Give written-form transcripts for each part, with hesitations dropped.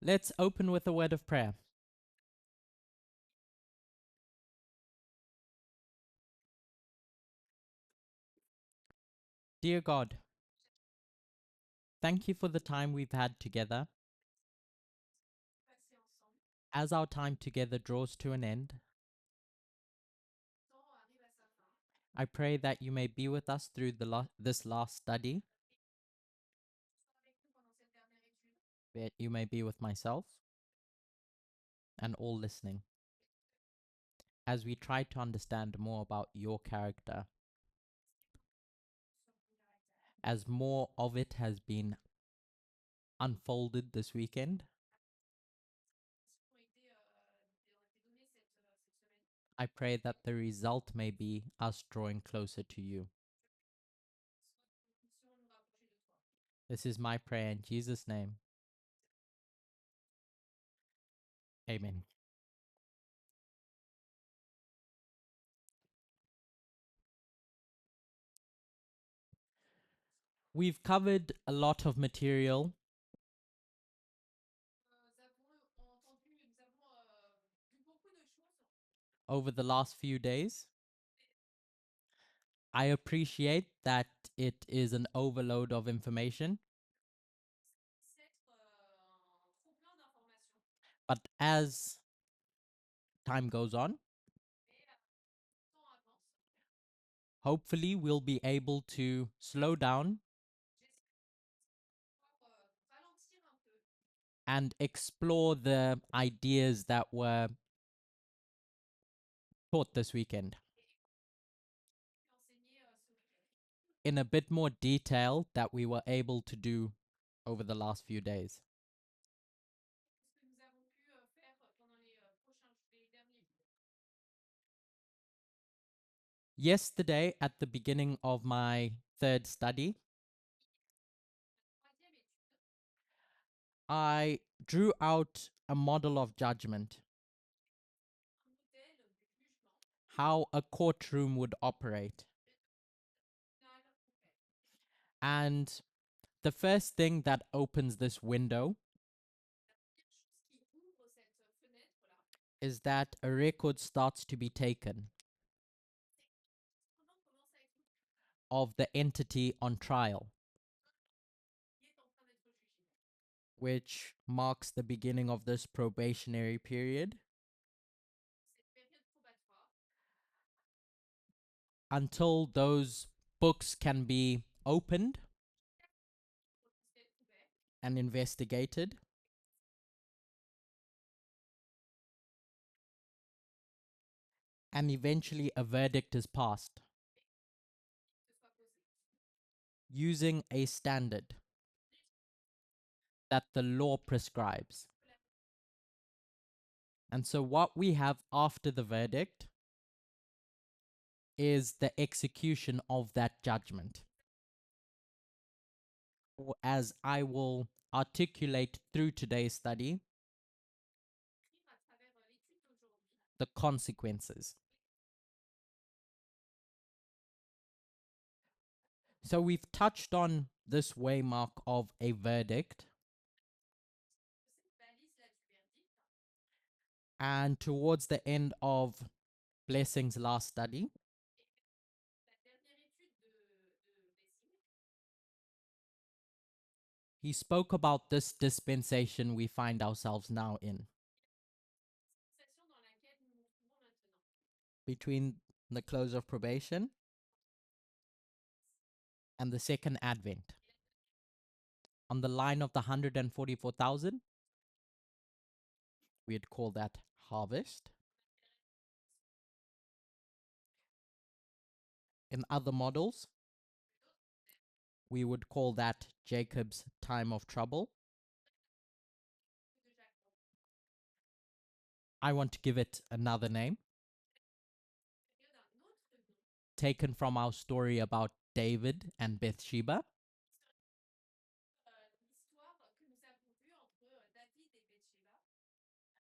Let's open with a word of prayer. Dear God, thank you for the time we've had together. As our time together draws to an end, I pray that you may be with us through this last study, that you may be with myself and all listening as we try to understand more about your character, as more of it has been unfolded this weekend. I pray that the result may be us drawing closer to you. This is my prayer in Jesus' name. Amen. We've covered a lot of material over the last few days. I appreciate that it is an overload of information, but as time goes on, hopefully we'll be able to slow down and explore the ideas that were taught this weekend in a bit more detail that we were able to do over the last few days. Yesterday, at the beginning of my third study, I drew out a model of judgment, how a courtroom would operate. And the first thing that opens this window is that a record starts to be taken of the entity on trial, which marks the beginning of this probationary period until those books can be opened and investigated. And eventually a verdict is passed using a standard that the law prescribes. And so what we have after the verdict is the execution of that judgment. Or as I will articulate through today's study, the consequences. So we've touched on this waymark of a verdict. And towards the end of Blessing's last study, he spoke about this dispensation we find ourselves now in, between the close of probation and the second advent. On the line of the 144,000, we'd call that harvest. In other models, we would call that Jacob's time of trouble. I want to give it another name. taken from our story about David and Bathsheba.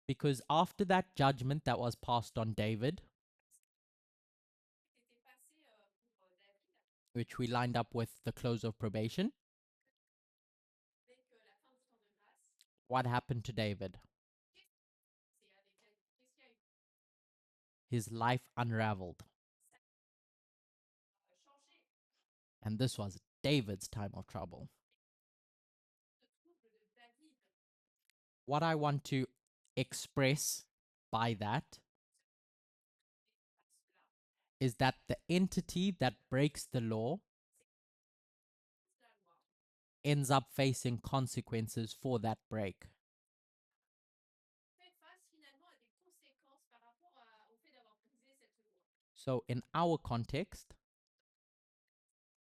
Because after that judgment that was passed on David, which we lined up with the close of probation, what happened to David? His life unraveled. And this was David's time of trouble. What I want to express by that is that the entity that breaks the law ends up facing consequences for that break. So, in our context,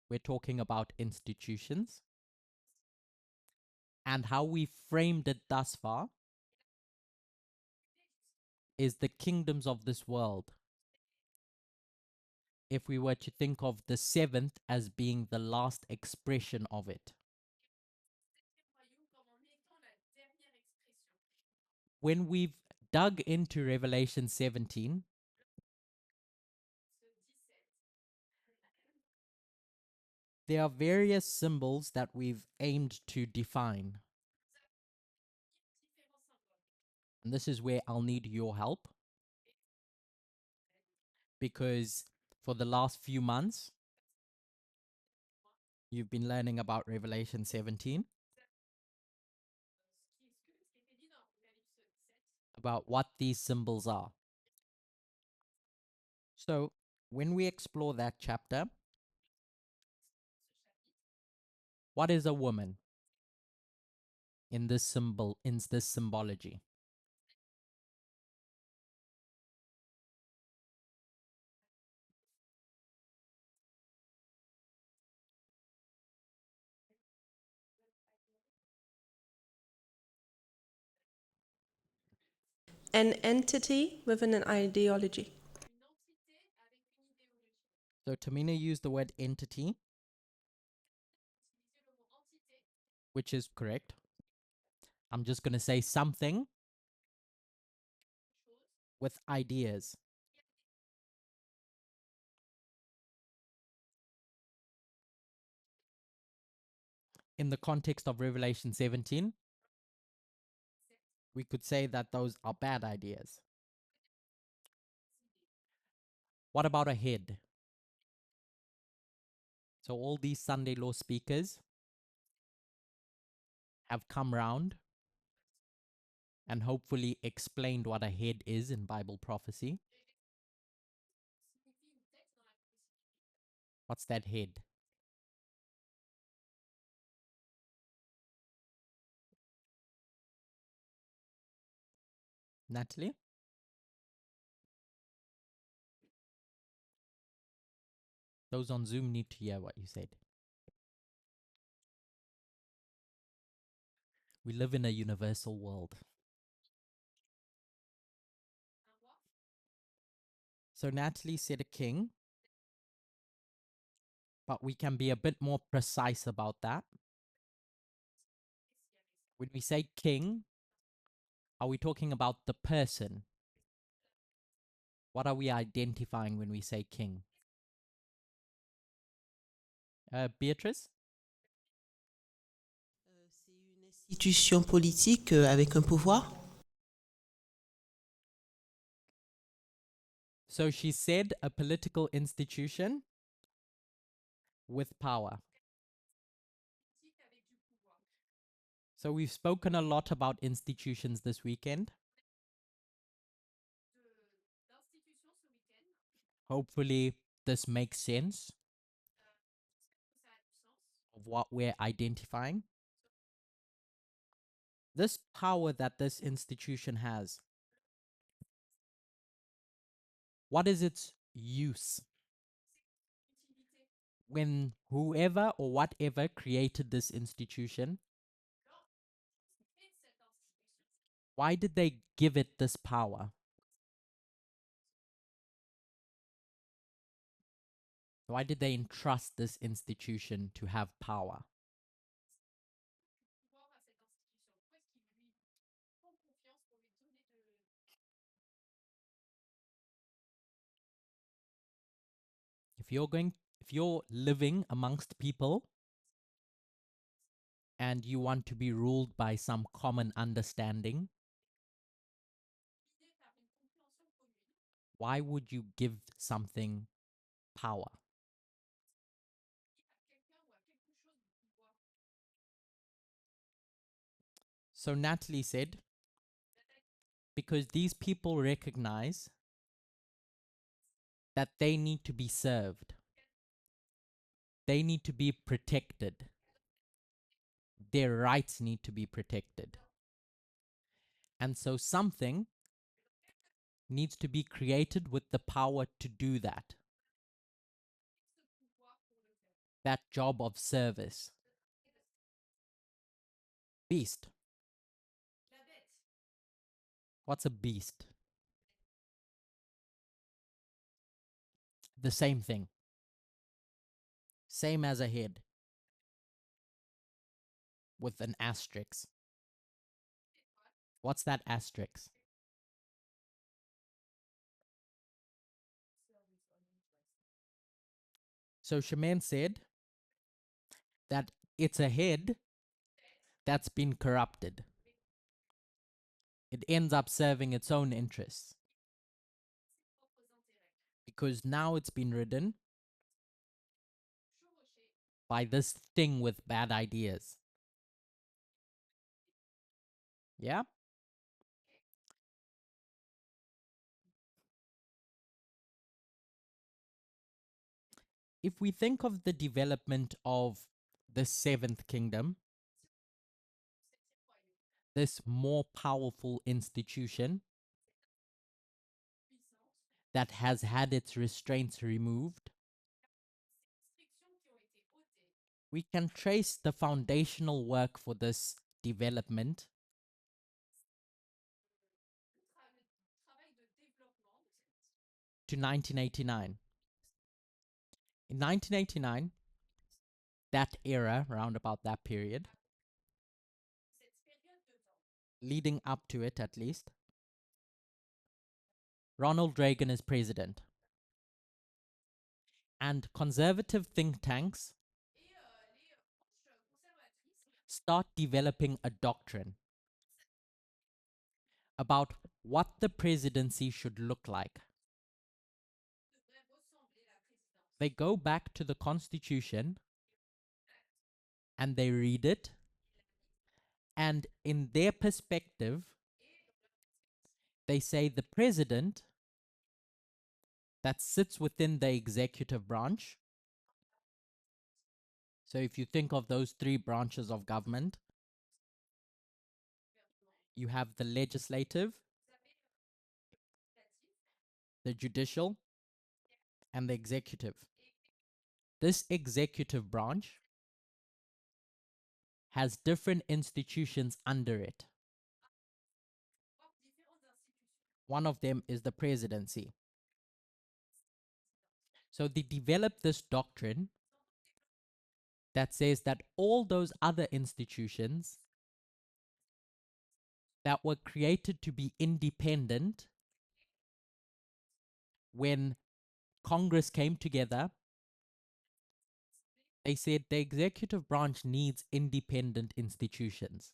we're talking about institutions, and how we framed it thus far is the kingdoms of this world. If we were to think of the seventh as being the last expression of it. When we've dug into Revelation 17, there are various symbols that we've aimed to define. And this is where I'll need your help. Because for the last few months, you've been learning about Revelation 17, about what these symbols are. So, when we explore that chapter, what is a woman in this symbology? An entity within an ideology. So Tamina used the word entity, which is correct. I'm just going to say something with ideas. In the context of Revelation 17, we could say that those are bad ideas. What about a head? So all these Sunday law speakers have come round and hopefully explained what a head is in Bible prophecy. What's that head? Natalie? Those on Zoom need to hear what you said. We live in a universal world. So Natalie said a king, but we can be a bit more precise about that. When we say king, are we talking about the person? What are we identifying when we say king? Beatrice? C'est une institution politique avec un pouvoir. So she said a political institution with power. So we've spoken a lot about institutions this weekend. Hopefully this makes sense of what we're identifying. This power that this institution has, what is its use? When whoever or whatever created this institution, why did they give it this power? Why did they entrust this institution to have power? If you're living amongst people and you want to be ruled by some common understanding, why would you give something power? So Natalie said, because these people recognize that they need to be served, they need to be protected, their rights need to be protected. And so something needs to be created with the power to do that. That job of service. Beast. What's a beast? The same thing. Same as a head. With an asterisk. What's that asterisk? So Shemaine said that it's a head that's been corrupted. It ends up serving its own interests. Because now it's been ridden by this thing with bad ideas. Yeah? If we think of the development of the seventh kingdom, this more powerful institution that has had its restraints removed, we can trace the foundational work for this development to 1989. In 1989, that era, round about that period, leading up to it at least, Ronald Reagan is president. And conservative think tanks start developing a doctrine about what the presidency should look like. They go back to the Constitution and they read it, and in their perspective, they say the president that sits within the executive branch. So if you think of those three branches of government, you have the legislative, the judicial, and the executive. This executive branch has different institutions under it. One of them is the presidency. So they developed this doctrine that says that all those other institutions that were created to be independent when Congress came together, they said the executive branch needs independent institutions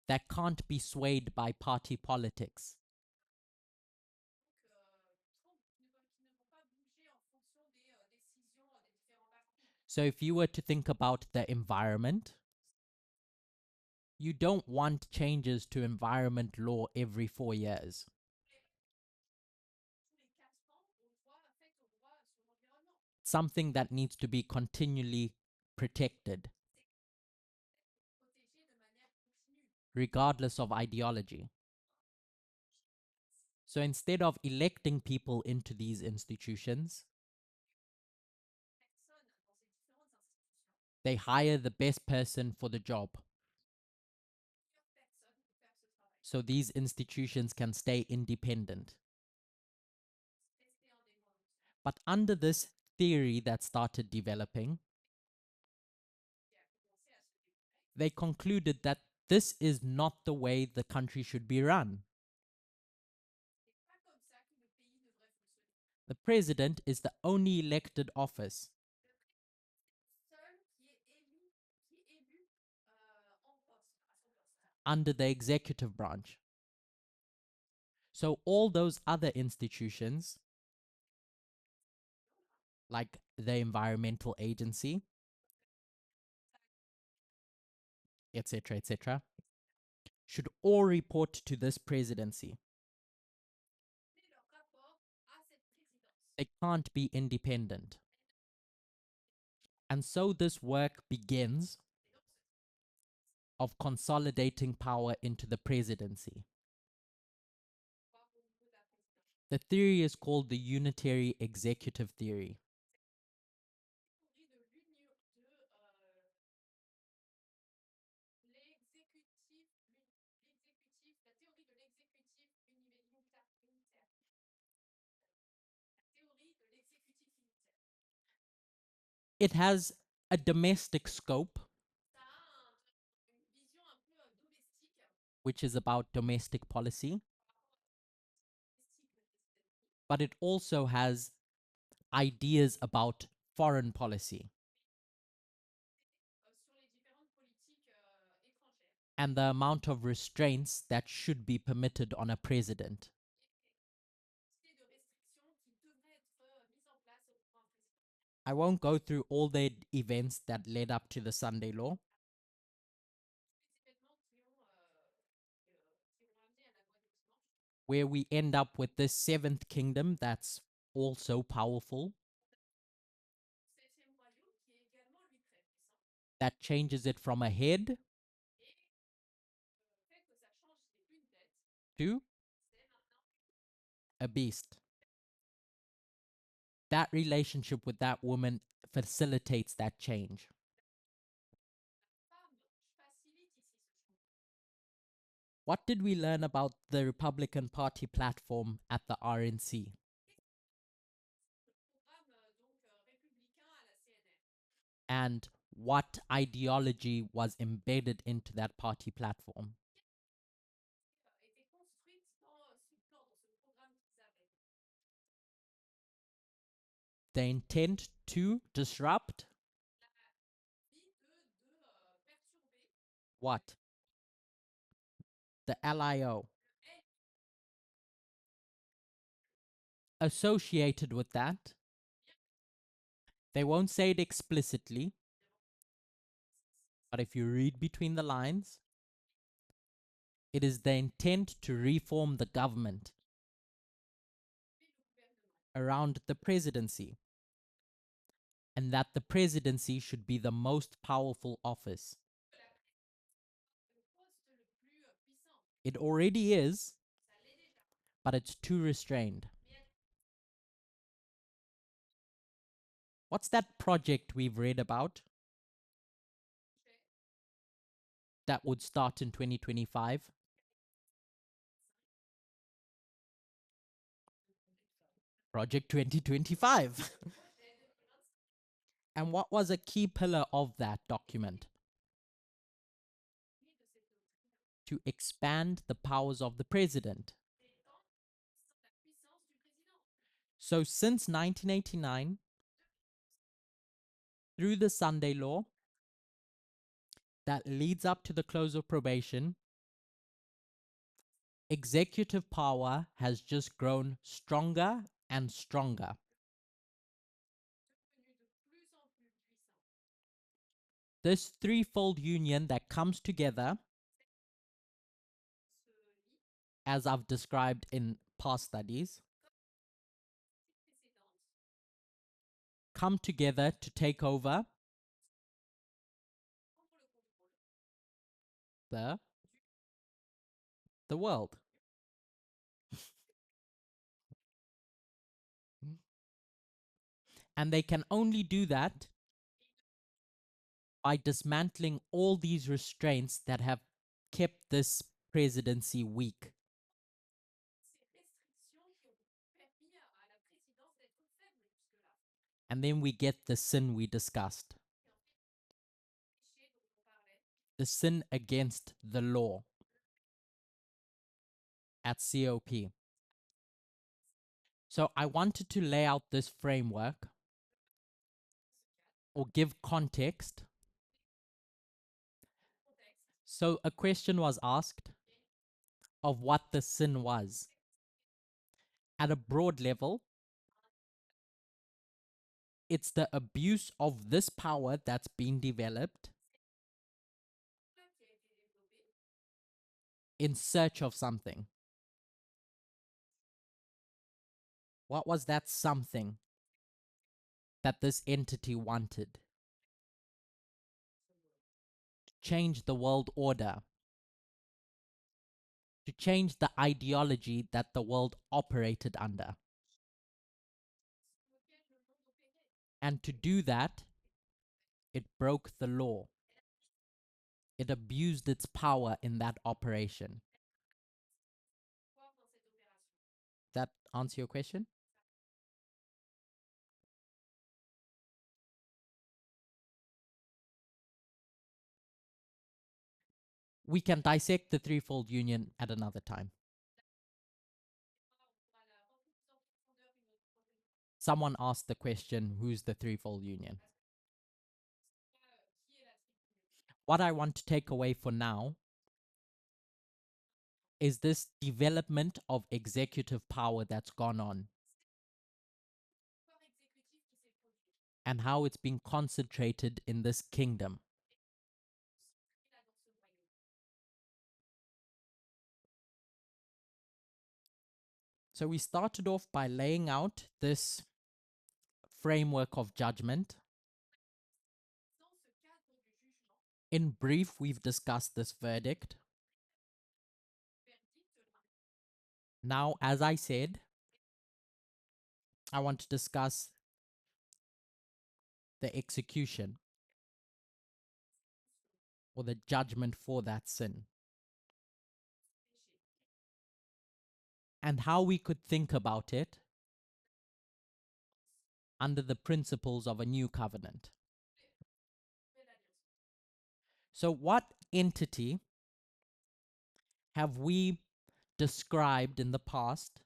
that can't be swayed by party politics. So if you were to think about the environment, you don't want changes to environment law every 4 years. Something that needs to be continually protected, regardless of ideology. So instead of electing people into these institutions, they hire the best person for the job. So these institutions can stay independent. But under this theory that started developing, they concluded that this is not the way the country should be run. The president is the only elected office under the executive branch. So all those other institutions, like the environmental agency, etc., should all report to this presidency. They can't be independent. And so this work begins of consolidating power into the presidency. The theory is called the unitary executive theory. It has a domestic scope, which is about domestic policy, but it also has ideas about foreign policy and the amount of restraints that should be permitted on a president. I won't go through all the events that led up to the Sunday Law. Where we end up with this seventh kingdom that's also powerful, that changes it from a head to a beast. That relationship with that woman facilitates that change. What did we learn about the Republican Party platform at the RNC? And what ideology was embedded into that party platform? The intent to disrupt what? The LIO. Associated with that, they won't say it explicitly, but if you read between the lines, it is the intent to reform the government around the presidency, and that the presidency should be the most powerful office. It already is, but it's too restrained. What's that project we've read about that would start in 2025? Project 2025. And what was a key pillar of that document? To expand the powers of the president. So since 1989, through the Sunday Law, that leads up to the close of probation, executive power has just grown stronger and stronger. This threefold union that comes together, as I've described in past studies, come together to take over the world. And they can only do that by dismantling all these restraints that have kept this presidency weak. And then we get the sin we discussed, the sin against the law at COP. So I wanted to lay out this framework or give context. So a question was asked of what the sin was. At a broad level, it's the abuse of this power that's been developed in search of something. What was that something that this entity wanted? To change the world order, to change the ideology that the world operated under. And to do that, it broke the law. It abused its power in that operation. That answer your question? We can dissect the threefold union at another time. Someone asked the question, who's the threefold union? What I want to take away for now is this development of executive power that's gone on and how it's been concentrated in this kingdom. So we started off by laying out this framework of judgment. In brief, we've discussed this verdict. Now, as I said, I want to discuss the execution or the judgment for that sin and how we could think about it under the principles of a new covenant. So, what entity have we described in the past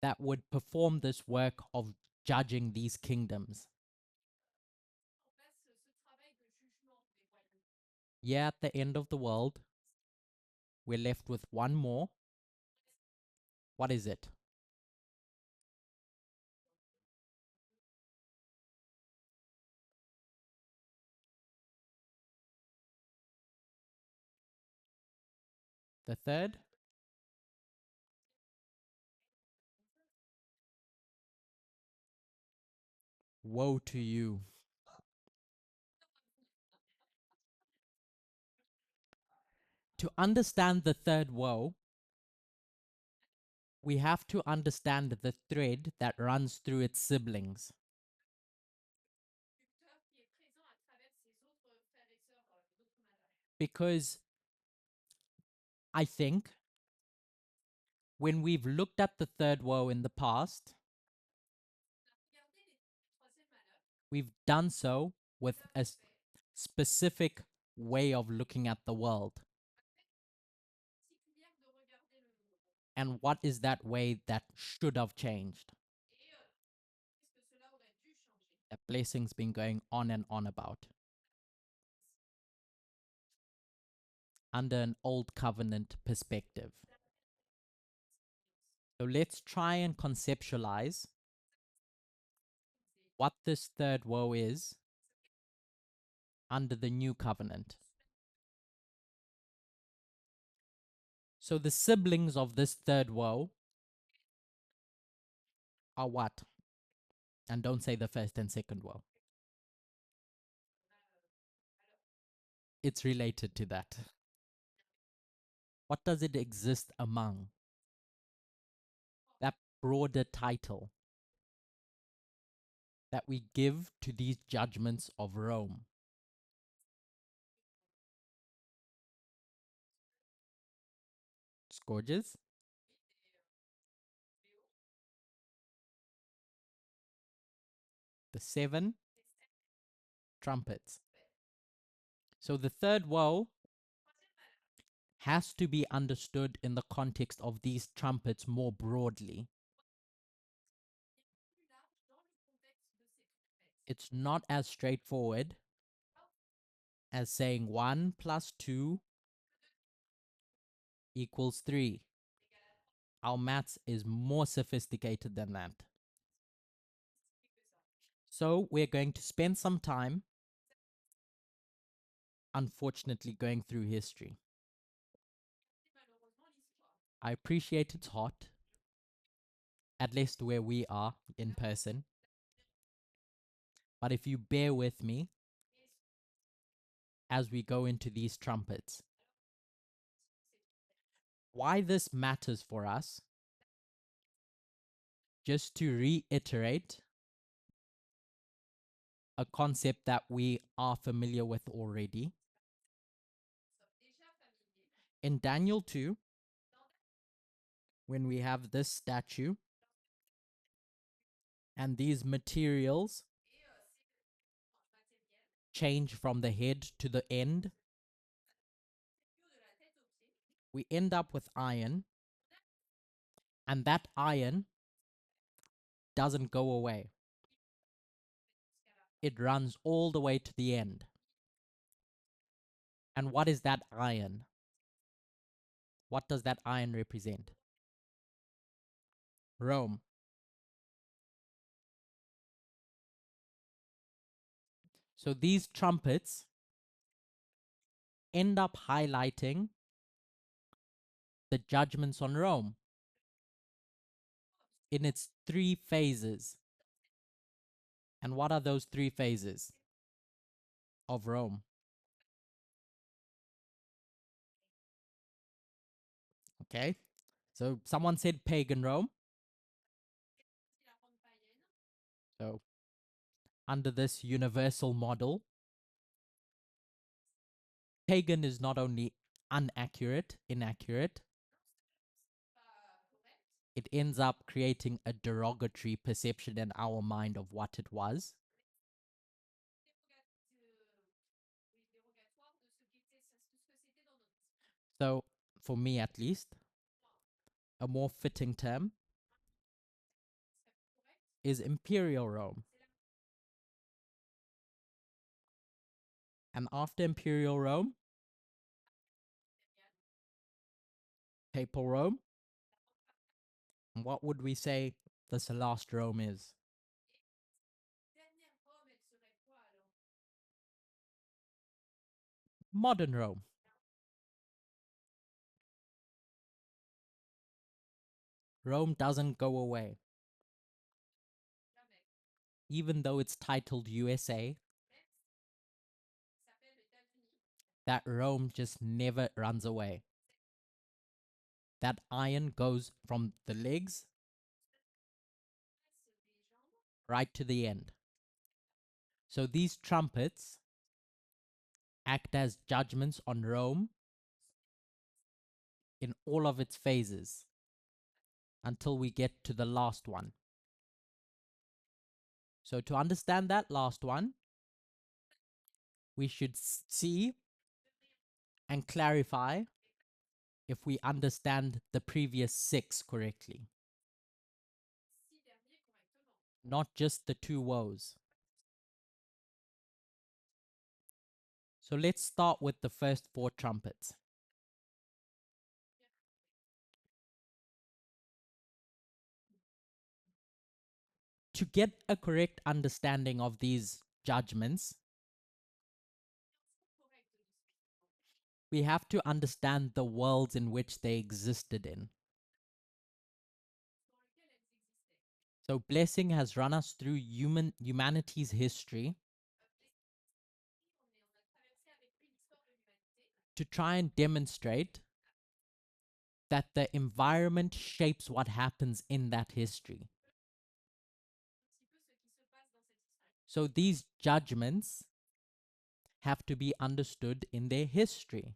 that would perform this work of judging these kingdoms? Yeah, at the end of the world, we're left with one more. What is it? The third? Woe to you. To understand the third woe, we have to understand the thread that runs through its siblings. Because I think when we've looked at the third woe in the past, we've done so with a specific way of looking at the world. And what is that way that should have changed? That blessing's been going on and on about. Under an old covenant perspective. So let's try and conceptualize what this third woe is under the new covenant. So the siblings of this third woe are what? And don't say the first and second woe. It's related to that. What does it exist among? That broader title that we give to these judgments of Rome. Scourges, 7 trumpets. So the third woe has to be understood in the context of these trumpets more broadly. It's not as straightforward as saying 1 plus 2 equals 3. Our maths is more sophisticated than that. So we're going to spend some time, unfortunately, going through history. I appreciate it's hot, at least where we are in person. But if you bear with me as we go into these trumpets, why this matters for us, just to reiterate a concept that we are familiar with already. In Daniel 2, when we have this statue and these materials change from the head to the end, we end up with iron, and that iron doesn't go away. It runs all the way to the end. And what is that iron? What does that iron represent? Rome. So these trumpets end up highlighting the judgments on Rome in its 3 phases. And what are those 3 phases of Rome? Okay, so someone said pagan Rome. So under this universal model, pagan is not only inaccurate, it ends up creating a derogatory perception in our mind of what it was. So, for me at least, a more fitting term is Imperial Rome. And after Imperial Rome, Papal Rome. And what would we say this last Rome is? Modern Rome. Rome doesn't go away. Even though it's titled USA, that Rome just never runs away. That iron goes from the legs right to the end. So these trumpets act as judgments on Rome in all of its phases until we get to the last one. So to understand that last one, we should see and clarify if we understand the previous 6 correctly. Not just the 2 woes. So let's start with the first 4 trumpets. To get a correct understanding of these judgments, we have to understand the worlds in which they existed in. So blessing has run us through humanity's history to try and demonstrate that the environment shapes what happens in that history. So these judgments have to be understood in their history,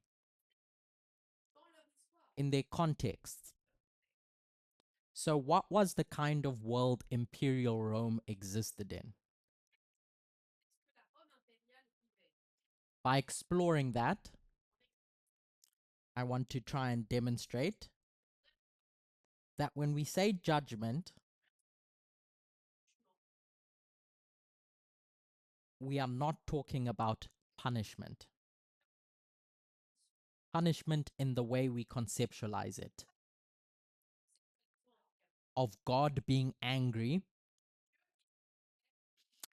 in their context. So what was the kind of world Imperial Rome existed in? By exploring that, I want to try and demonstrate that when we say judgment, we are not talking about punishment. Punishment in the way we conceptualize it, of God being angry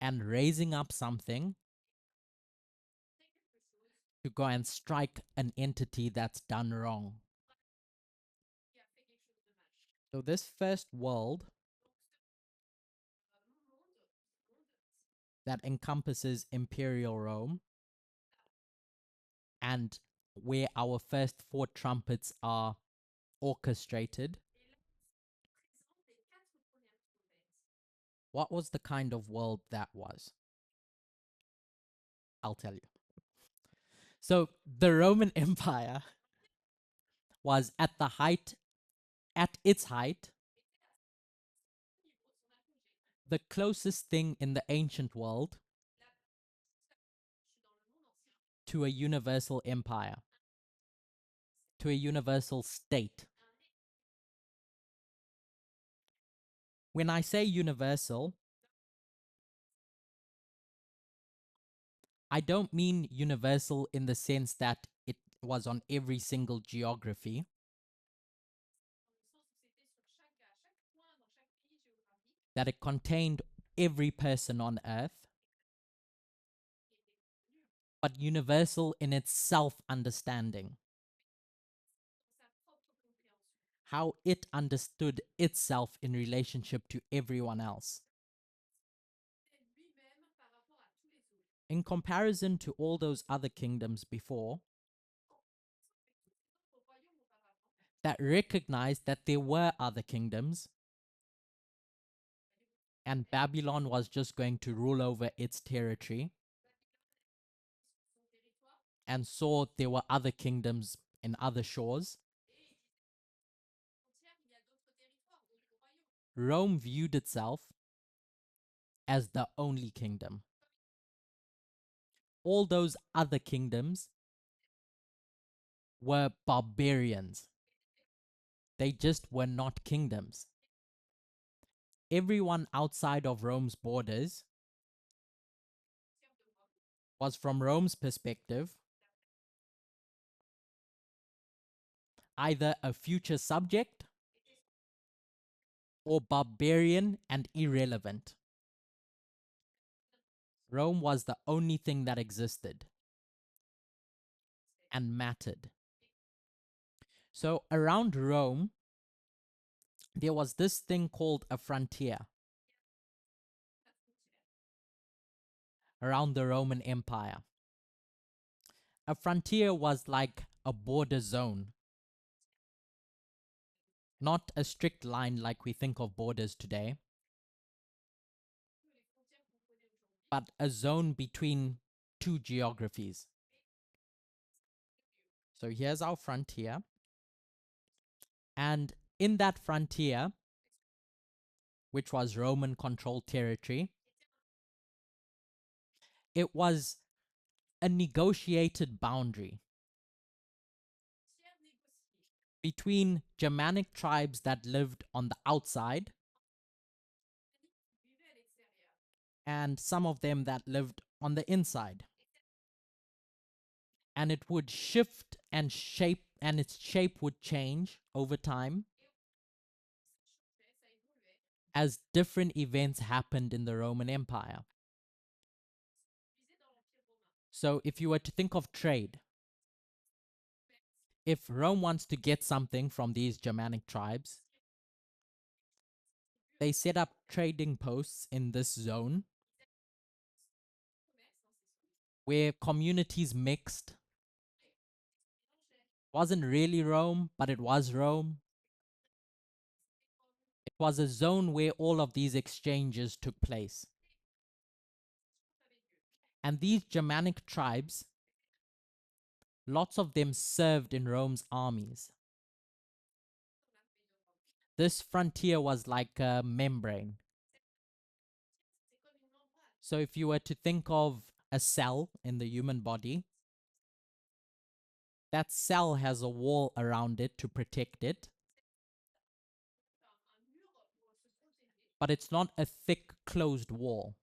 and raising up something to go and strike an entity that's done wrong. So this first world that encompasses Imperial Rome and where our first four trumpets are orchestrated, what was the kind of world that was? I'll tell you. So the Roman Empire was at its height, the closest thing in the ancient world to a universal empire, to a universal state. When I say universal, I don't mean universal in the sense that it was on every single geography, that it contained every person on earth, but universal in its self-understanding, how it understood itself in relationship to everyone else. In comparison to all those other kingdoms before, that recognized that there were other kingdoms and Babylon was just going to rule over its territory, and saw there were other kingdoms in other shores. Rome viewed itself as the only kingdom. All those other kingdoms were barbarians. They just were not kingdoms. Everyone outside of Rome's borders was, from Rome's perspective, either a future subject or barbarian and irrelevant. Rome was the only thing that existed and mattered. So around Rome, there was this thing called a frontier around the Roman Empire. A frontier was like a border zone, not a strict line like we think of borders today, but a zone between two geographies. So here's our frontier. And in that frontier, which was Roman controlled territory, it was a negotiated boundary between Germanic tribes that lived on the outside and some of them that lived on the inside. And it would shift and shape, and its shape would change over time as different events happened in the Roman Empire. So if you were to think of trade, if Rome wants to get something from these Germanic tribes, they set up trading posts in this zone where communities mixed. Wasn't really Rome, but it was Rome. It was a zone where all of these exchanges took place. And these Germanic tribes, lots of them served in Rome's armies. This frontier was like a membrane. So if you were to think of a cell in the human body, That cell has a wall around it to protect it, but it's not a thick, closed wall.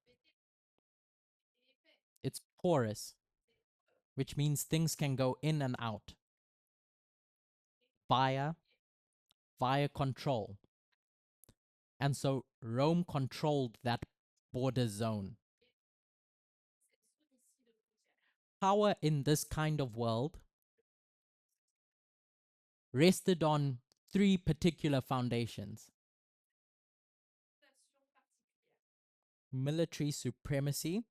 It's porous, which means things can go in and out via control. And so Rome controlled that border zone. Power in this kind of world rested on three particular foundations: military supremacy,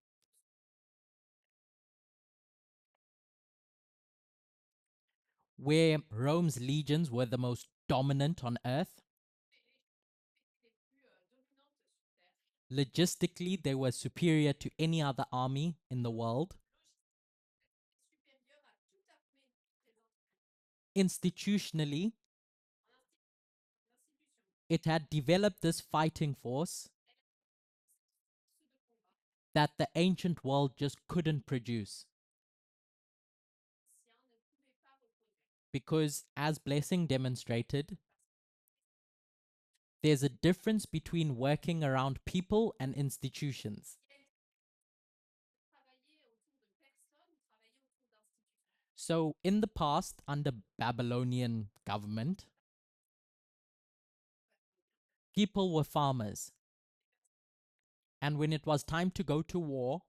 where Rome's legions were the most dominant on earth. Logistically, they were superior to any other army in the world. Institutionally, it had developed this fighting force that the ancient world just couldn't produce. Because, as Blessing demonstrated, there's a difference between working around people and institutions. So, in the past, under Babylonian government, people were farmers. And when it was time to go to war,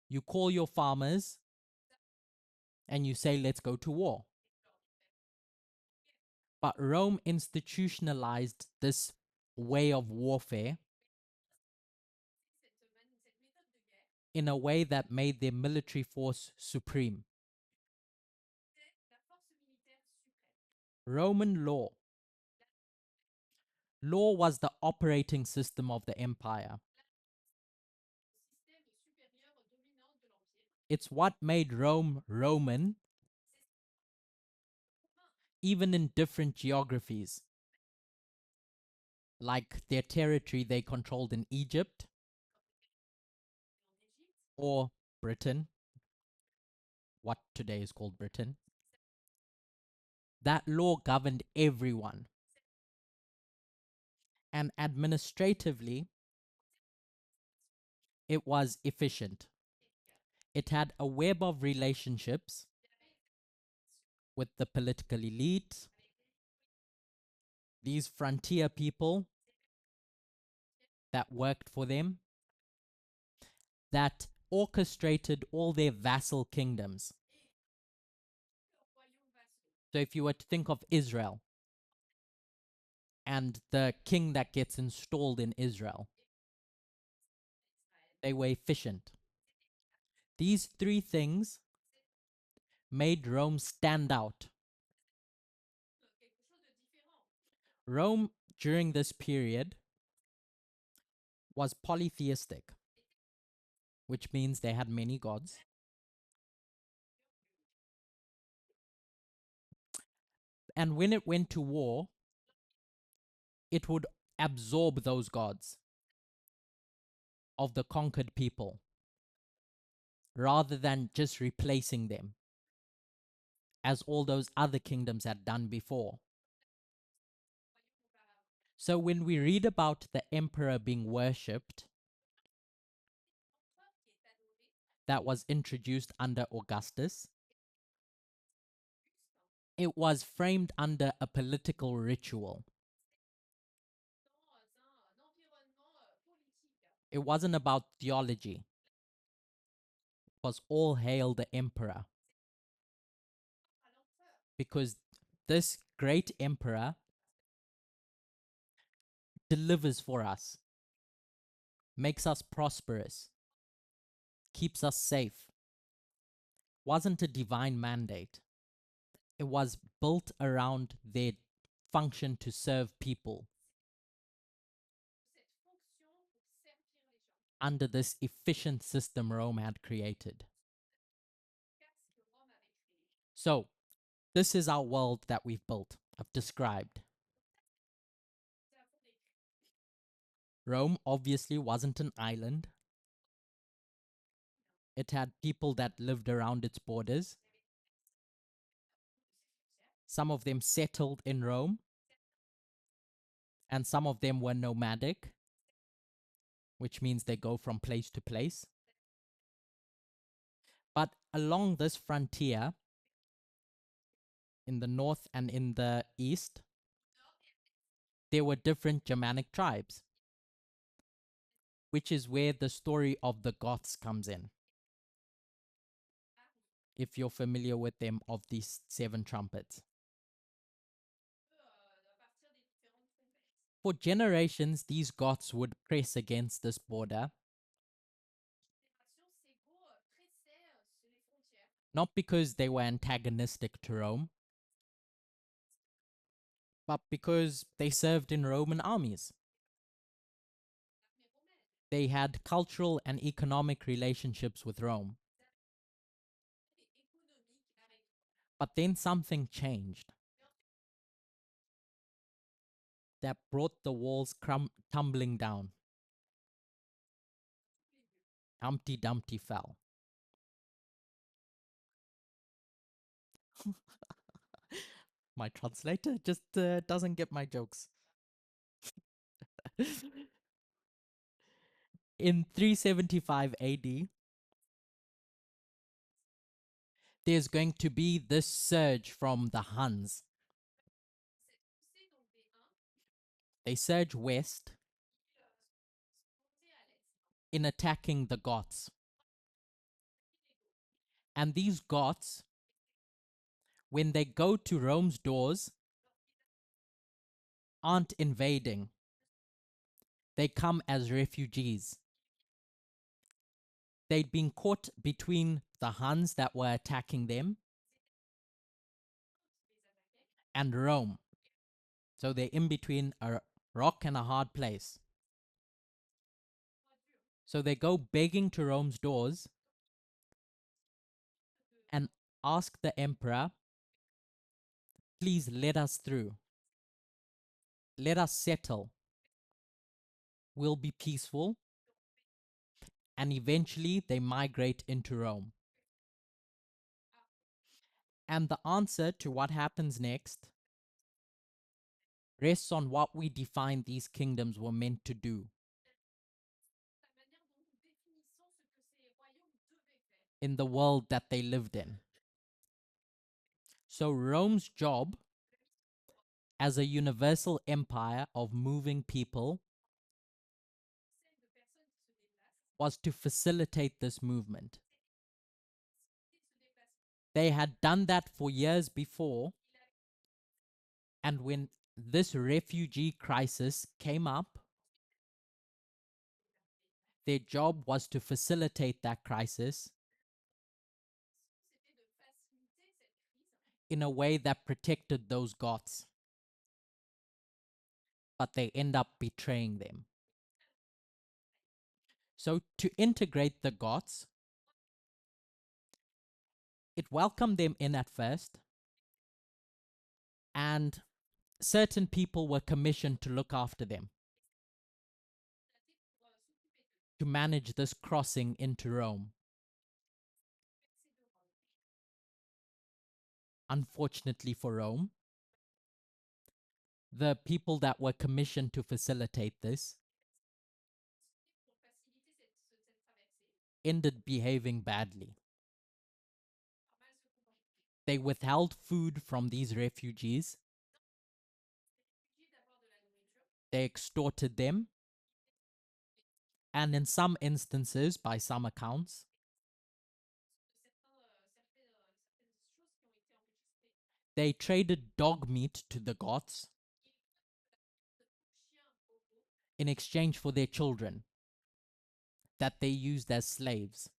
you call your farmers and you say, let's go to war. But Rome institutionalized this way of warfare in a way that made their military force supreme. Roman law. Law was the operating system of the empire. It's what made Rome Roman, even in different geographies. Like their territory they controlled in Egypt or Britain, what today is called Britain. That law governed everyone. And administratively, it was efficient. It had a web of relationships with the political elite, these frontier people that worked for them, that orchestrated all their vassal kingdoms. So if you were to think of Israel and the king that gets installed in Israel, they were efficient. These three things made Rome stand out. Rome, during this period, was polytheistic, which means they had many gods. And when it went to war, it would absorb those gods of the conquered people rather than just replacing them, as all those other kingdoms had done before. So when we read about the emperor being worshipped, that was introduced under Augustus, it was framed under a political ritual. It wasn't about theology. It was all hail the emperor. Because this great emperor delivers for us, makes us prosperous, keeps us safe. Wasn't a divine mandate. It was built around their function to serve people under this efficient system Rome had created. So, this is our world that we've built, I've described. Rome obviously wasn't an island. It had people that lived around its borders. Some of them settled in Rome, and some of them were nomadic, which means they go from place to place. But along this frontier, in the north and in the east, there were different Germanic tribes, which is where the story of the Goths comes in. If you're familiar with them, of these 7 trumpets. For generations, these Goths would press against this border, not because they were antagonistic to Rome, but because they served in Roman armies. They had cultural and economic relationships with Rome. But then something changed that brought the walls tumbling down. Humpty Dumpty fell. My translator just doesn't get my jokes. In 375 AD, there's going to be this surge from the Huns. They surge west in attacking the Goths. And these Goths, when they go to Rome's doors, aren't invading. They come as refugees. They'd been caught between the Huns that were attacking them and Rome. So they're in between a rock and a hard place. So they go begging to Rome's doors and ask the emperor, please let us through. Let us settle. We'll be peaceful. And eventually they migrate into Rome. And the answer to what happens next rests on what we define these kingdoms were meant to do in the world that they lived in. So Rome's job as a universal empire of moving people was to facilitate this movement. They had done that for years before, and when this refugee crisis came up, their job was to facilitate that crisis in a way that protected those Goths. But they end up betraying them. So to integrate the Goths, it welcomed them in at first, and certain people were commissioned to look after them, to manage this crossing into Rome. Unfortunately for Rome, the people that were commissioned to facilitate this ended behaving badly. They withheld food from these refugees. They extorted them. And in some instances, by some accounts, they traded dog meat to the Goths in exchange for their children that they used as slaves.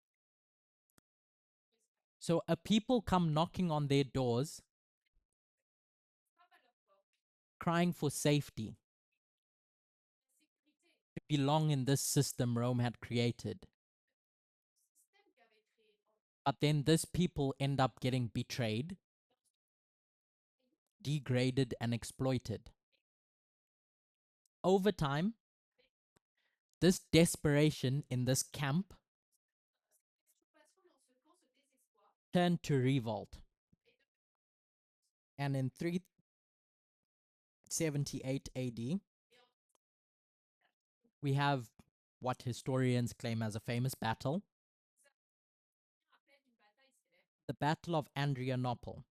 So a people come knocking on their doors, crying for safety, to belong in this system Rome had created. But then this people end up getting betrayed, degraded, and exploited. Over time, this desperation in this camp turned to revolt. And in 378 AD, we have what historians claim as a famous battle, the Battle of Adrianople,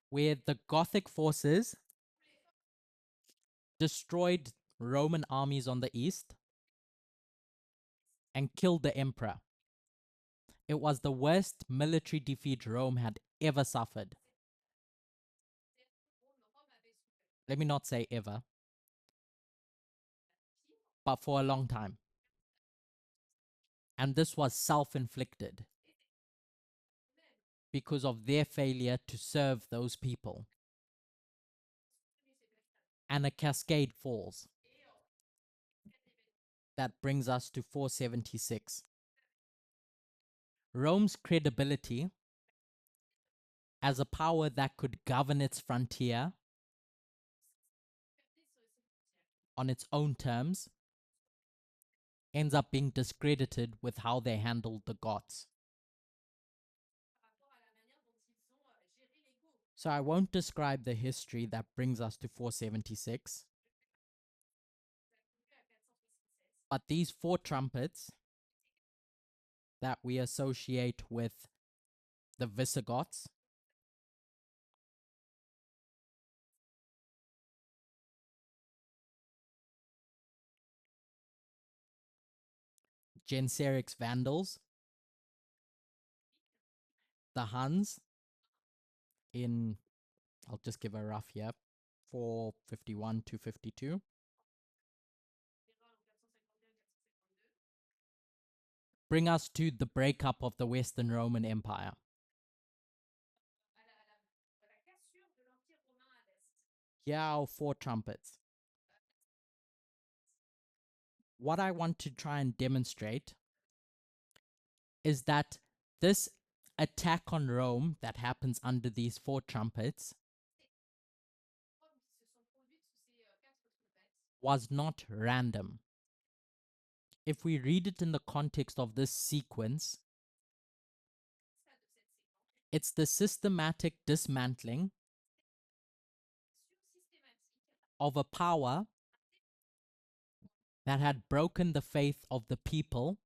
where the Gothic forces destroyed Roman armies on the east and killed the emperor. It was the worst military defeat Rome had ever suffered. Let me not say ever, but for a long time. And this was self-inflicted because of their failure to serve those people. And a cascade falls. That brings us to 476. Rome's credibility as a power that could govern its frontier on its own terms ends up being discredited with how they handled the Goths. So I won't describe the history that brings us to 476, but these four trumpets that we associate with the Visigoths, Genseric's Vandals, the Huns in, I'll just give a rough here, 451 to 52, bring us to the breakup of the Western Roman Empire. Here are our four trumpets. What I want to try and demonstrate is that this attack on Rome that happens under these four trumpets was not random. If we read it in the context of this sequence, it's the systematic dismantling of a power that had broken the faith of the people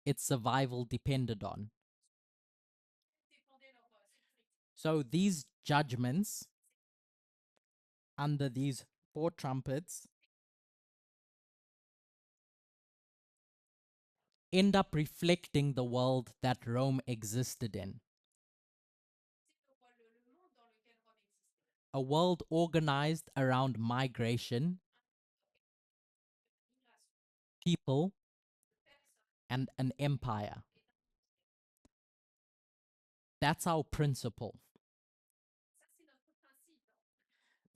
its survival depended on. So these judgments under these four trumpets end up reflecting the world that Rome existed in. A world organized around migration, people, and an empire. That's our principle.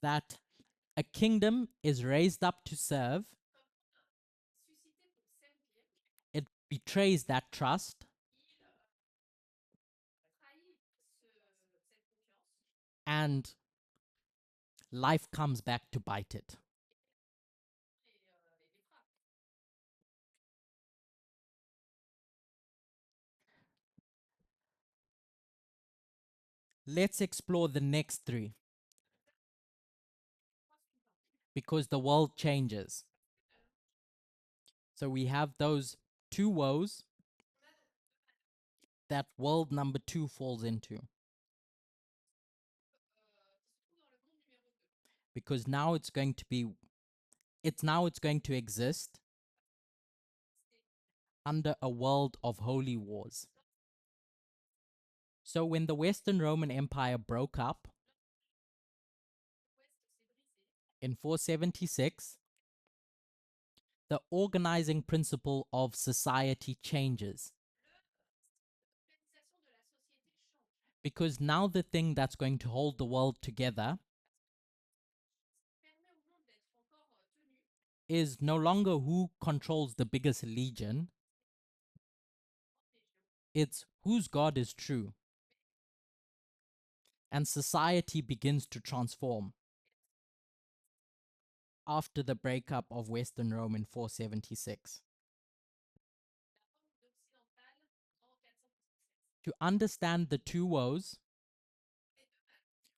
That a kingdom is raised up to serve, it betrays that trust, and life comes back to bite it. Let's explore the next three, because the world changes. So we have those two woes that world number two falls into. Because now it's going to exist under a world of holy wars. So when the Western Roman Empire broke up in 476, the organizing principle of society changes. Because now the thing that's going to hold the world together is no longer who controls the biggest legion, it's whose God is true. And society begins to transform after the breakup of Western Rome in 476. To understand the two woes,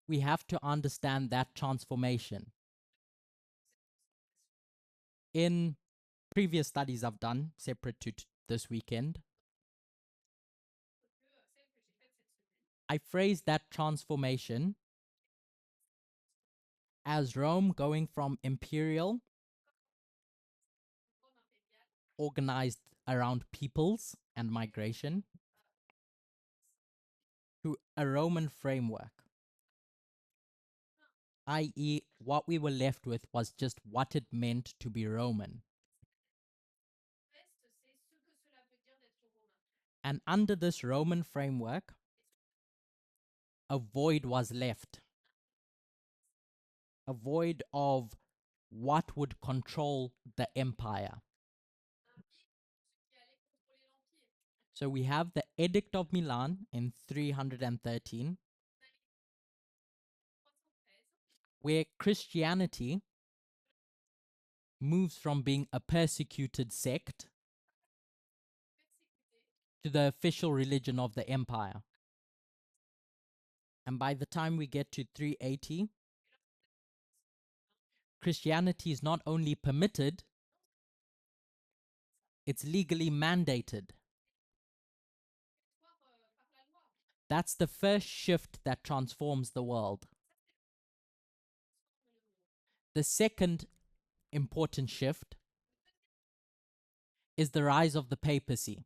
we have to understand that transformation. In previous studies I've done, separate to this weekend, I phrased that transformation as Rome going from imperial, organized around peoples and migration, to a Roman framework, i.e., what we were left with was just what it meant to be Roman. And under this Roman framework, a void was left. A void of what would control the empire. So we have the Edict of Milan in 313, where Christianity moves from being a persecuted sect to the official religion of the empire. And by the time we get to 380, Christianity is not only permitted, it's legally mandated. That's the first shift that transforms the world. The second important shift is the rise of the papacy.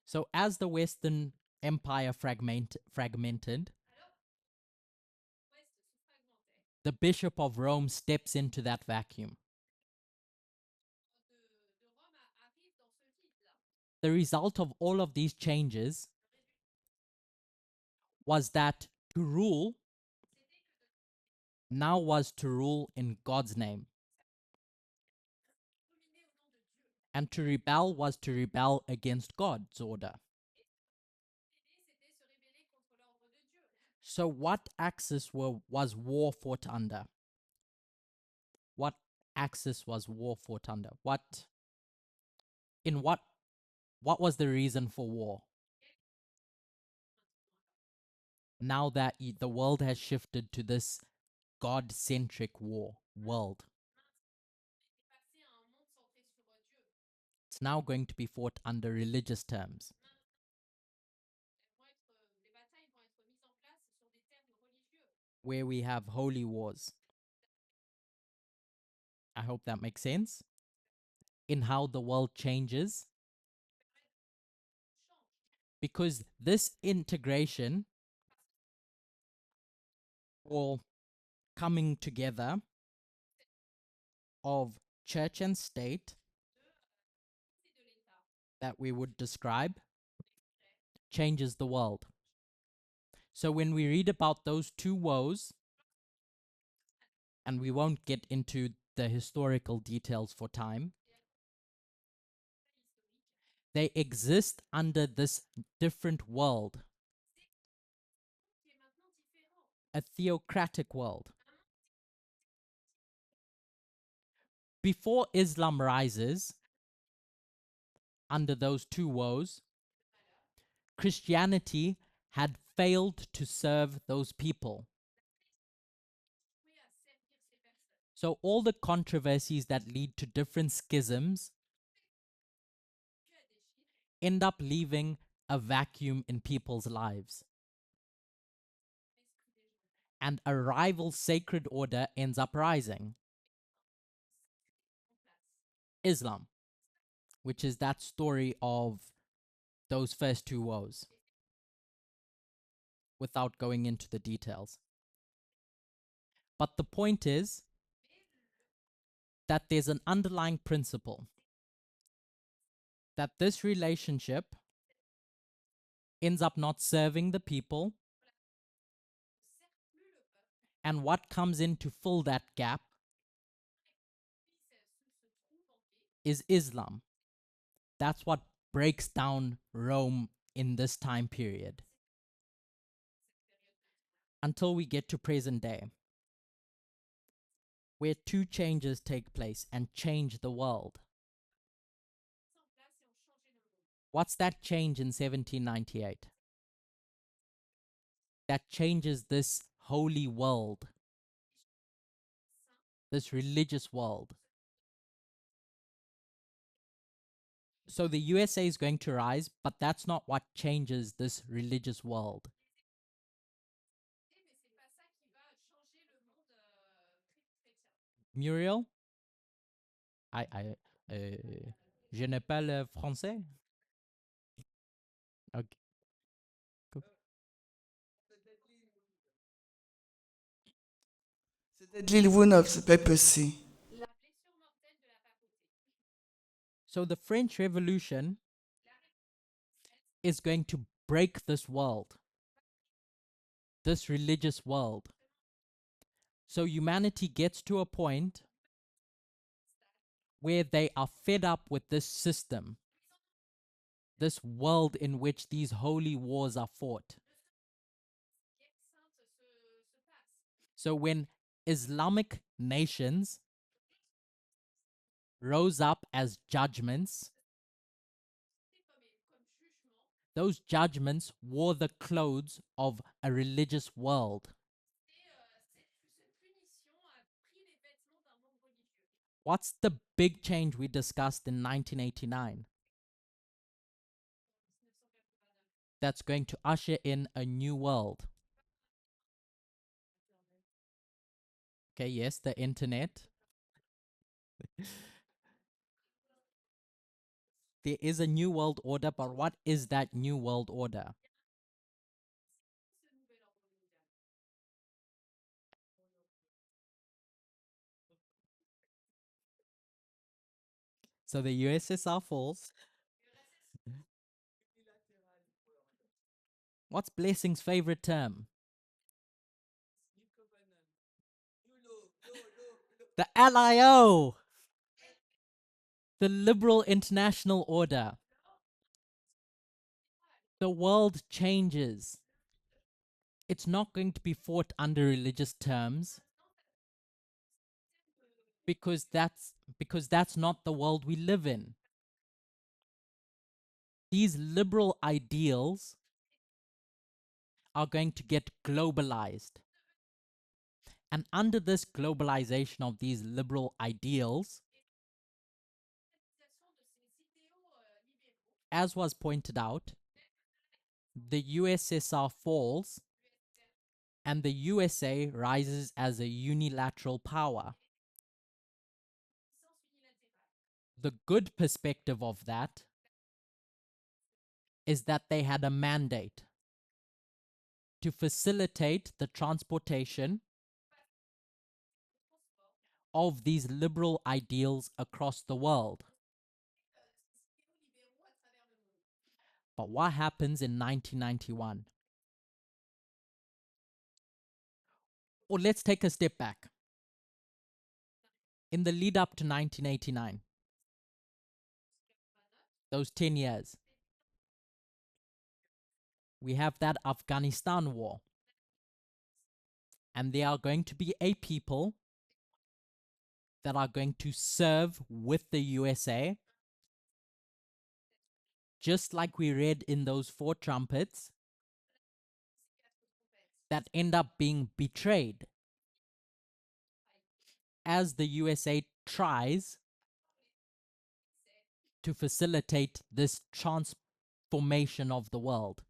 So as the Western Empire fragmented, the Bishop of Rome steps into that vacuum. The result of all of these changes was that to rule now was to rule in God's name. And to rebel was to rebel against God's order. So what axis was war fought under? What axis was war fought under? What was the reason for war? Now that the world has shifted to this God-centric world, it's now going to be fought under religious terms. Where we have holy wars. I hope that makes sense. In how the world changes. Because this integration or coming together of church and state that we would describe changes the world. So when we read about those two woes, and we won't get into the historical details for time, they exist under this different world, a theocratic world. Before Islam rises under those two woes, Christianity had failed to serve those people. So all the controversies that lead to different schisms end up leaving a vacuum in people's lives. And a rival sacred order ends up rising. Islam, which is that story of those first two woes, without going into the details. But the point is that there's an underlying principle that this relationship ends up not serving the people, and what comes in to fill that gap is Islam. That's what breaks down Rome in this time period until we get to present day, where two changes take place and change the world. What's that change in 1798? That changes this holy world, this religious world. So the USA is going to rise, but that's not what changes this religious world. Muriel? Je ne parle français. Okay. Cool. C'est deadly wound of the papacy. So the French Revolution is going to break this world, this religious world. So humanity gets to a point where they are fed up with this system, this world in which these holy wars are fought. So when Islamic nations rose up as judgments, those judgments wore the clothes of a religious world. What's the big change we discussed in 1989 that's going to usher in a new world? Okay, yes, the internet. There is a new world order, but what is that new world order? So the USSR falls. What's Blessing's favorite term? The LIO, the Liberal International Order. The world changes. It's not going to be fought under religious terms because that's not the world we live in. These liberal ideals are going to get globalized. And under this globalization of these liberal ideals, as was pointed out, the USSR falls and the USA rises as a unilateral power. The good perspective of that is that they had a mandate to facilitate the transportation of these liberal ideals across the world. But what happens in 1991? Or let's take a step back. In the lead up to 1989, those 10 years, we have that Afghanistan war. And there are going to be a people that are going to serve with the USA, just like we read in those 4 trumpets, that end up being betrayed as the USA tries to facilitate this transformation of the world.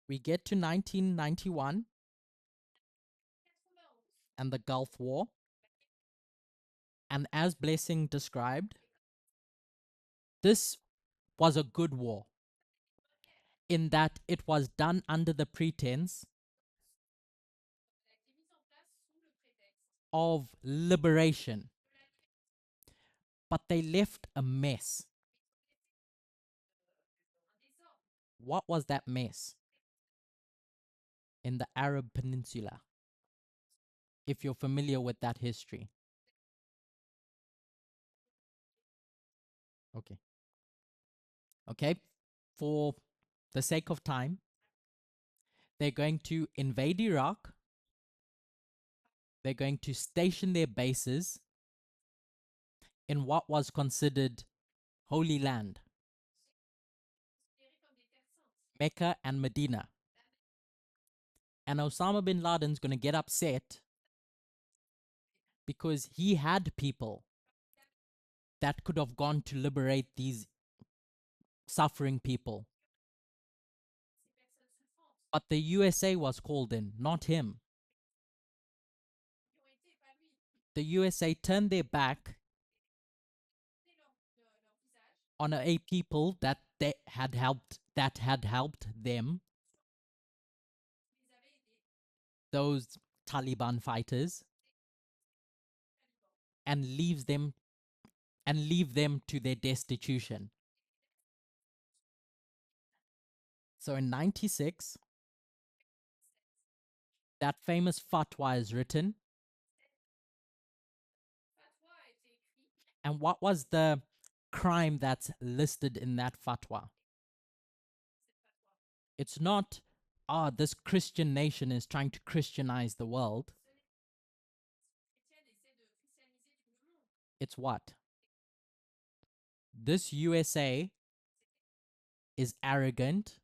We get to 1991 and the Gulf War, and as Blessing described, this was a good war in that it was done under the pretense of liberation, but they left a mess. What was that mess? In the Arab Peninsula, if you're familiar with that history. Okay, for the sake of time, they're going to invade Iraq. They're going to station their bases in what was considered Holy Land, Mecca and Medina. And Osama bin Laden's going to get upset because he had people that could have gone to liberate these suffering people. But the USA was called in, not him. The USA turned their back on a people that they had helped, that had helped them, those Taliban fighters, and leave them to their destitution. So in 96, that famous fatwa is written. And what was the crime that's listed in that fatwa? It's not, this Christian nation is trying to Christianize the world. It's what? This USA is arrogant.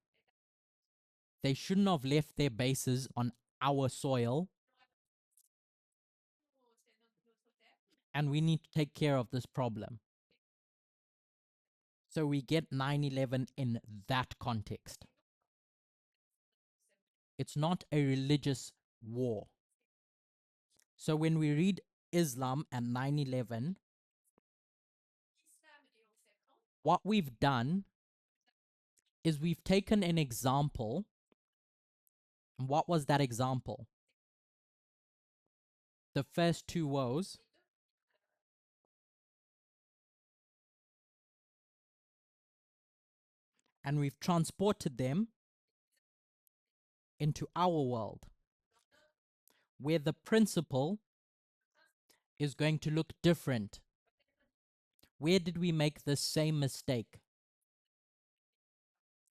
They shouldn't have left their bases on our soil. And we need to take care of this problem. So we get 9/11 in that context. It's not a religious war. So when we read Islam and 9/11, what we've done is we've taken an example. And what was that example? The first two woes. And we've transported them into our world, where the principle is going to look different. Where did we make the same mistake?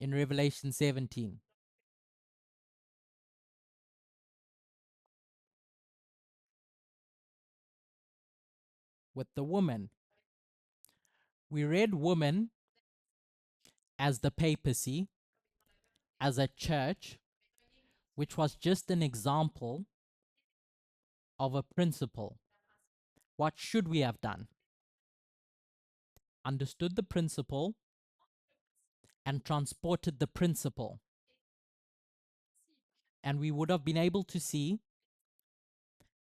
In Revelation 17. With the woman. We read woman as the papacy, as a church, which was just an example of a principle. What should we have done? Understood the principle and transported the principle. And we would have been able to see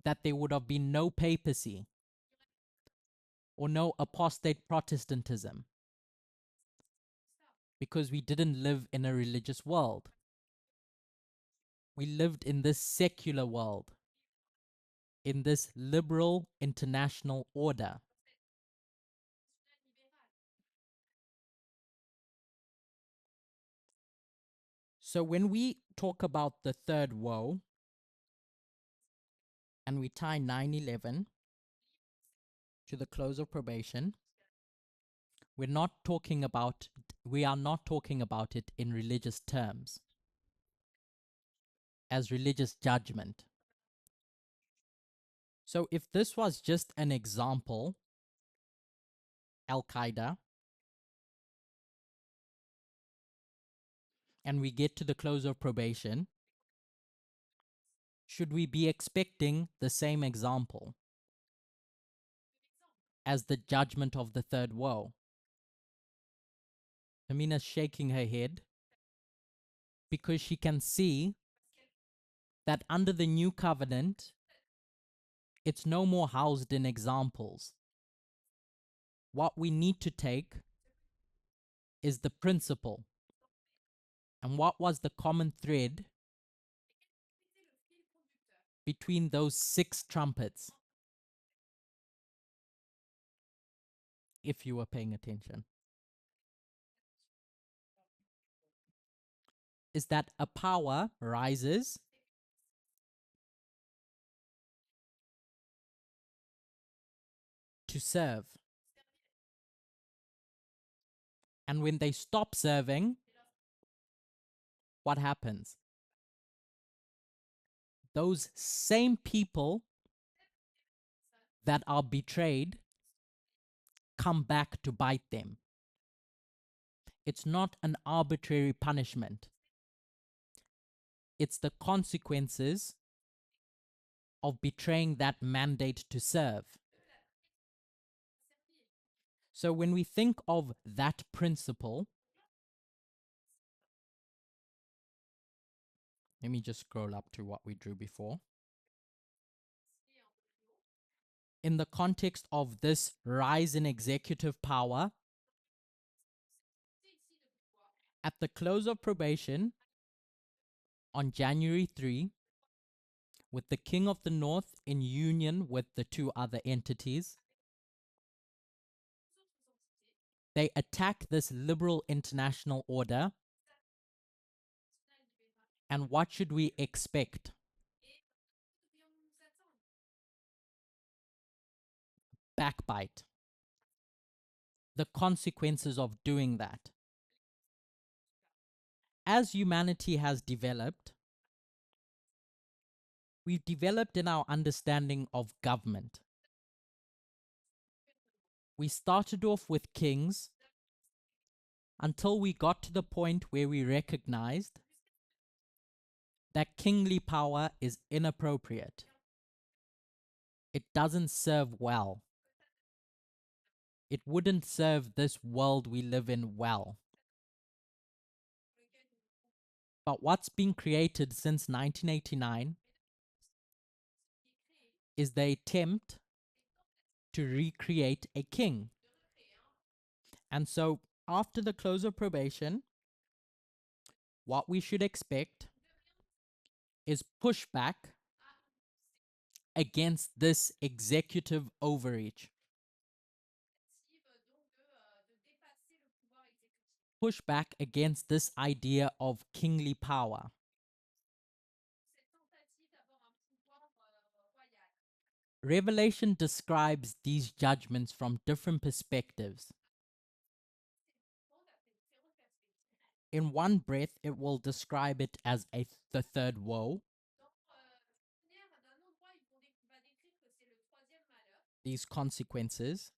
that there would have been no papacy or no apostate Protestantism, because we didn't live in a religious world. We lived in this secular world, in this liberal international order. So when we talk about the third woe and we tie 9/11 to the close of probation, we are not talking about it in religious terms, as religious judgment. So if this was just an example, Al-Qaeda, and we get to the close of probation, should we be expecting the same example as the judgment of the third woe? Amina's shaking her head because she can see that under the new covenant, it's no more housed in examples. What we need to take is the principle. And what was the common thread between those 6 trumpets? If you were paying attention, is that a power rises to serve. And when they stop serving, what happens? Those same people that are betrayed come back to bite them. It's not an arbitrary punishment. It's the consequences of betraying that mandate to serve. So when we think of that principle, let me just scroll up to what we drew before. In the context of this rise in executive power, at the close of probation on January 3, with the King of the North in union with the two other entities, they attack this liberal international order. And what should we expect? Backbite. The consequences of doing that. As humanity has developed, we've developed in our understanding of government. We started off with kings until we got to the point where we recognized that kingly power is inappropriate. It doesn't serve well. It wouldn't serve this world we live in well. But what's been created since 1989 is the attempt to recreate a king. And so after the close of probation, what we should expect is pushback against this executive overreach. Pushback against this idea of kingly power. Revelation describes these judgments from different perspectives. In one breath, it will describe it as the third woe. These consequences.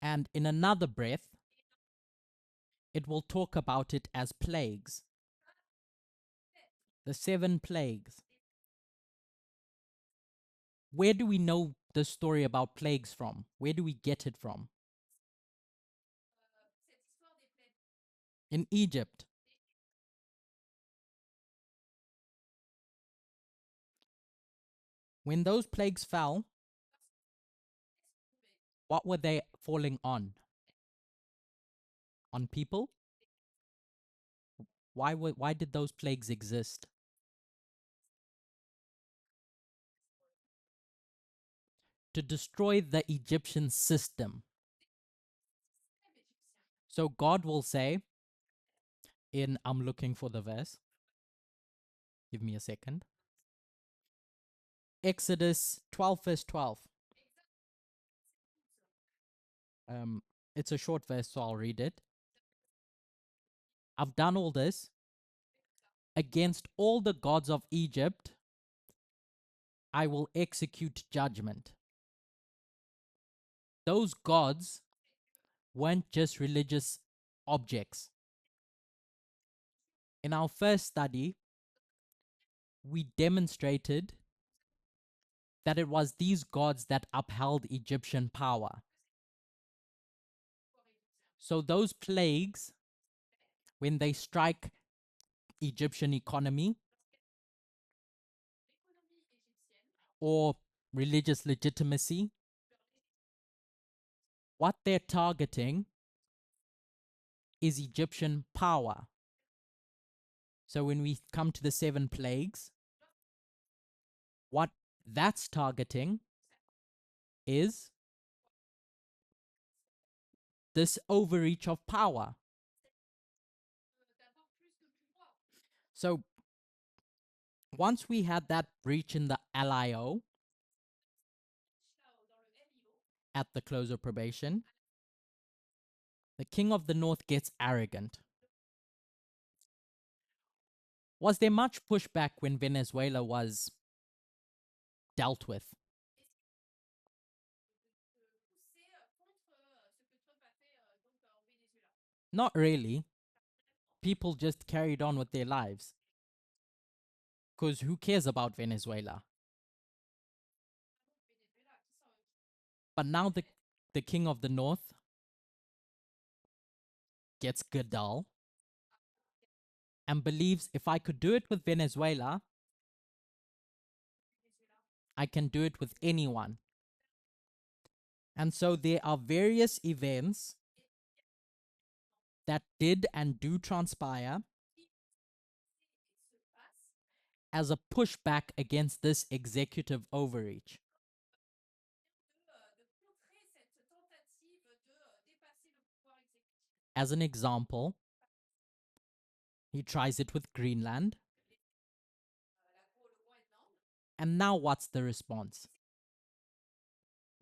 And in another breath, it will talk about it as plagues. The 7 plagues. Where do we know the story about plagues from? Where do we get it from? In Egypt. When those plagues fell, what were they falling on? On people? Why did those plagues exist? To destroy the Egyptian system. So God will say I'm looking for the verse. Give me a second. Exodus 12 verse 12. It's a short verse, so I'll read it. I've done all this against all the gods of Egypt. I will execute judgment. Those gods weren't just religious objects. In our first study, we demonstrated that it was these gods that upheld Egyptian power. So those plagues, when they strike Egyptian economy or religious legitimacy, what they're targeting is Egyptian power. So when we come to the 7 plagues, what that's targeting is this overreach of power. So once we had that breach in the LIO at the close of probation, the King of the North gets arrogant. Was there much pushback when Venezuela was dealt with? Not really. People just carried on with their lives. Because who cares about Venezuela? But now the king of the north gets Gadal and believes if I could do it with Venezuela, I can do it with anyone. And so there are various events that did and do transpire as a pushback against this executive overreach. As an example, he tries it with Greenland. And now what's the response?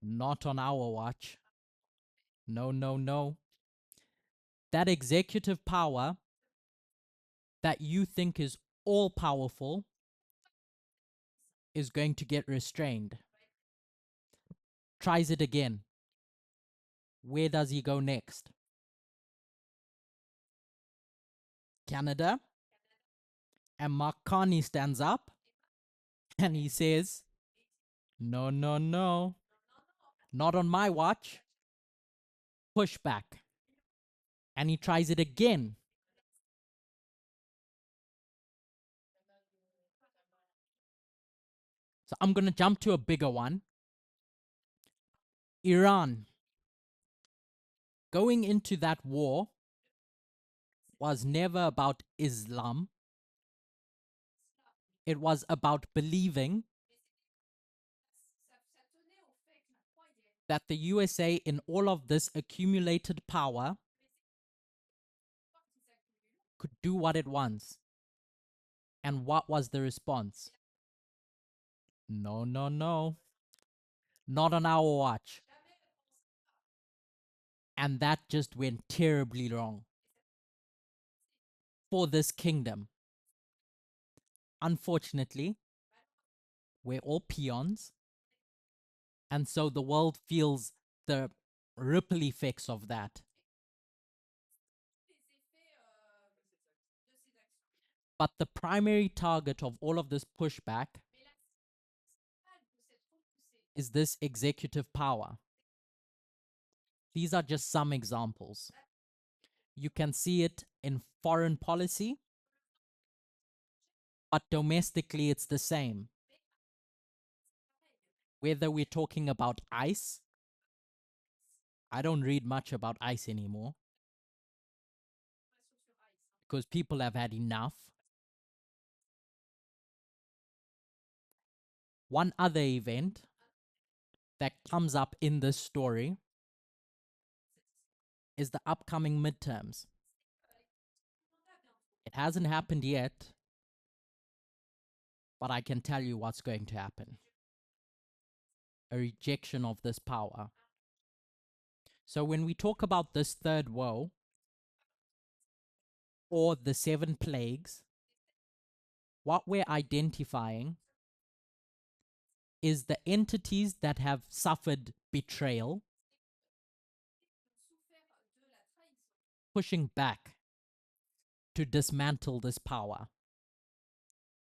Not on our watch. No, no, no. That executive power that you think is all powerful is going to get restrained. Tries it again. Where does he go next? Canada. And Mark Carney stands up and he says, no, no, no. Not on my watch. Push back. And he tries it again. So I'm going to jump to a bigger one. Iran. Going into that war was never about Islam. It was about believing that the USA, in all of this accumulated power, could do what it wants. And what was the response? No, no, no. Not on our watch. And that just went terribly wrong for this kingdom. Unfortunately, we're all peons. And so the world feels the ripple effects of that. But the primary target of all of this pushback is this executive power. These are just some examples. You can see it in foreign policy, but domestically it's the same. Whether we're talking about ICE, I don't read much about ICE anymore because people have had enough. One other event that comes up in this story is the upcoming midterms. It hasn't happened yet, but I can tell you what's going to happen. A rejection of this power. So when we talk about this third woe, or the 7 plagues, what we're identifying is the entities that have suffered betrayal, pushing back to dismantle this power,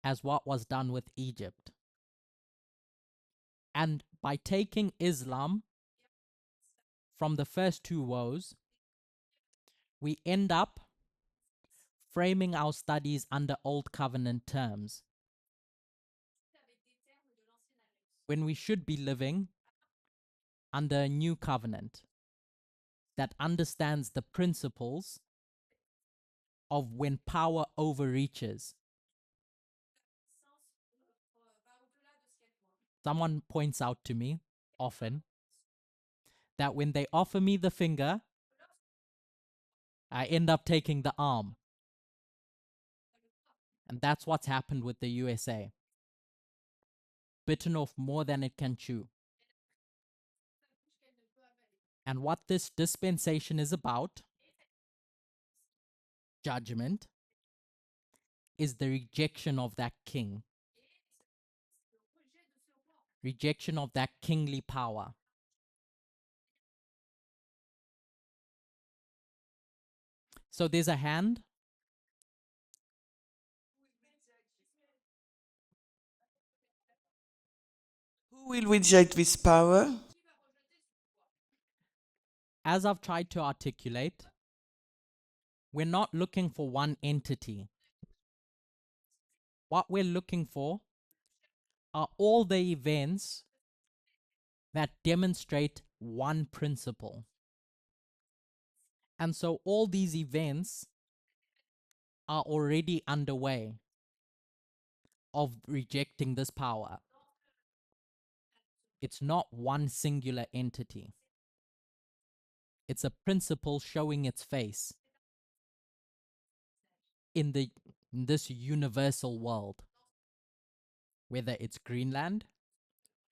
as what was done with Egypt. And by taking Islam from the first 2 woes, we end up framing our studies under Old Covenant terms, when we should be living under a new covenant that understands the principles of when power overreaches. Someone points out to me often that when they offer me the finger, I end up taking the arm. And that's what's happened with the USA. Bitten off more than it can chew. And what this dispensation is about, judgment, is the rejection of that king. Rejection of that kingly power. So there's a hand. Who will reject this power? As I've tried to articulate, we're not looking for one entity. What we're looking for are all the events that demonstrate one principle. And so all these events are already underway of rejecting this power. It's not one singular entity. It's a principle showing its face in this universal world, whether it's Greenland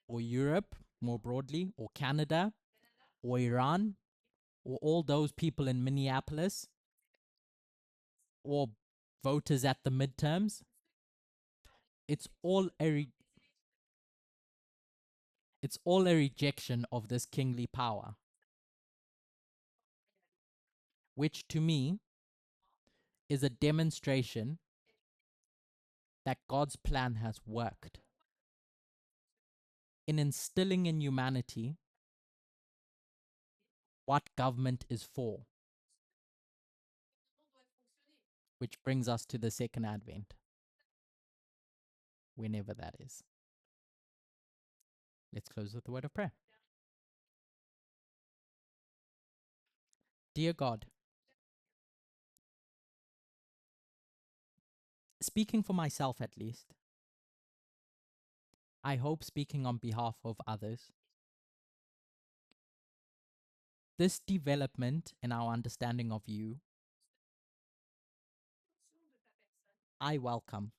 or Europe more broadly, or Canada or Iran, or all those people in Minneapolis, or voters at the midterms. It's all it's all a rejection of this kingly power, which to me is a demonstration that God's plan has worked in instilling in humanity what government is for, which brings us to the second advent, whenever that is. Let's close with a word of prayer. Dear God, speaking for myself at least, I hope speaking on behalf of others, this development in our understanding of you, I welcome,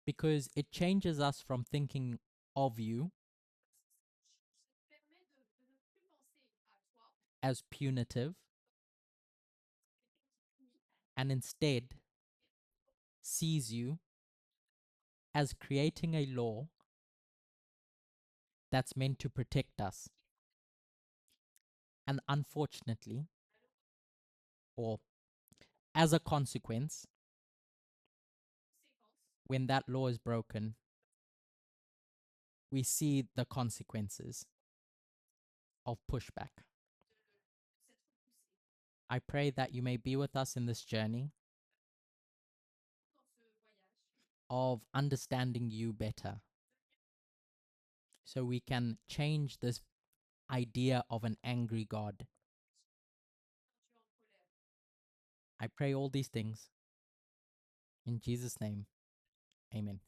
because it changes us from thinking of you as punitive and instead sees you as creating a law that's meant to protect us. And unfortunately, or as a consequence, when that law is broken, we see the consequences of pushback. I pray that you may be with us in this journey of understanding you better, so we can change this idea of an angry God. I pray all these things in Jesus' name. Amen.